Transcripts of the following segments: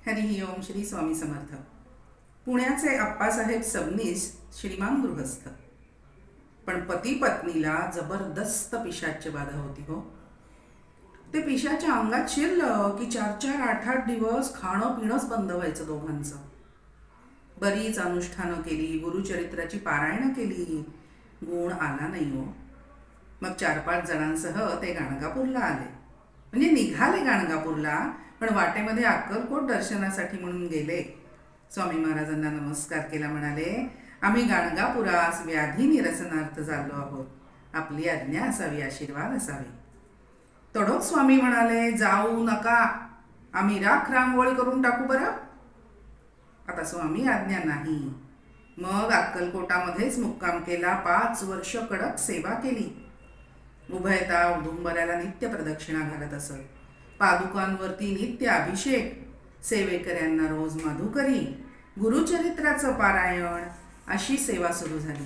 हरिः ओम. श्री स्वामी समर्थ. पुण्याचे आप्पासाहेब सबनीस श्रीमान गृहस्थ. पण पती पत्नीला जबरदस्त पिशाच्य बाधा होती हो. ते पिशाच्या अंगात शिरलं की 4-4, 8-8 दिवस खाणं पिणंच बंद व्हायचं दोघांचं. बरीच अनुष्ठानं केली, गुरुचरित्राची पारायणं केली, गुण आला नाही हो. मग 4-5 जणांसह ते गाणगापूरला आले. म्हणजे निघाले गाणगापूरला, पण वाटेमध्ये अक्कलकोट दर्शनासाठी म्हणून गेले. स्वामी महाराजांना नमस्कार केला, म्हणाले, आम्ही गाणगापुरास व्याधी निरसनार्थ चाललो आहोत, आपली आज्ञा असावी, आशीर्वाद असावे. तडोक स्वामी म्हणाले, जाऊ नका, आम्ही राख रांगोळी करून टाकू बरं. आता स्वामी आज्ञा नाही. मग अक्कलकोटामध्येच मुक्काम केला. 5 वर्ष कडक सेवा केली. उभयता औदुंबऱ्याला नित्य प्रदक्षिणा घालत असत. पादुकांवरती नित्य अभिषेक, सेवेकऱ्यांना रोज मधुकरी, गुरुचरित्राचं पारायण, अशी सेवा सुरू झाली.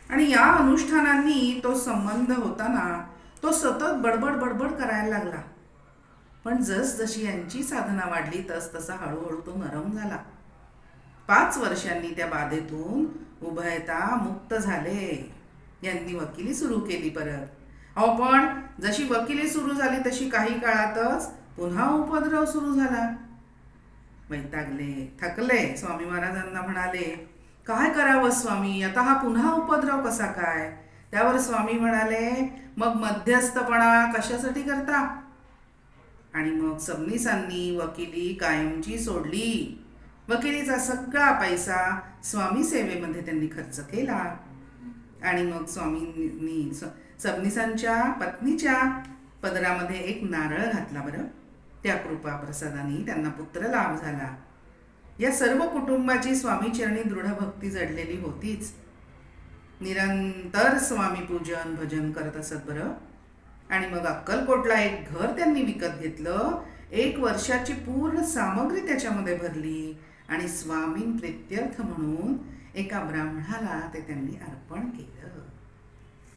आणि या अनुष्ठानांनी तो संबंध होताना तो सतत बडबड बडबड करायला लागला. पण जसजशी यांची साधना वाढली तसा हळूहळू तो नरम झाला. 5 वर्षांनी त्या बाधेतून उभयता मुक्त झाले. यांनी वकिली सुरू केली परत. पण जशी वकिली सुरू झाली तशी काही काळातच पुन्हा उपद्रव सुरू झाला. वैतागले, थकले. स्वामी महाराजांना म्हणाले, काय करावं स्वामी, आता हा पुन्हा उपद्रव कसा काय? त्यावर स्वामी म्हणाले, मग मध्यस्थपणा कशासाठी करता? आणि मग सबनीसांनी वकिली कायमची सोडली. वकिलीचा सगळा पैसा स्वामी सेवेमध्ये त्यांनी खर्च केला. आणि मग स्वामींनी सबनीसांच्या पत्नीच्या पदरामध्ये एक नारळ घातला बरं. त्या कृपा प्रसादाने त्यांना पुत्र लाभ झाला. या सर्व कुटुंबाची स्वामीचरणी दृढ भक्ती जडलेली होतीच. निरंतर स्वामी पूजन भजन करत असत बरं. आणि मग अक्कलकोटला एक घर त्यांनी विकत घेतलं. 1 वर्षाची पूर्ण सामग्री त्याच्यामध्ये भरली आणि स्वामीं प्रित्यर्थ म्हणून एका ब्राह्मणाला ते त्यांनी अर्पण केलं.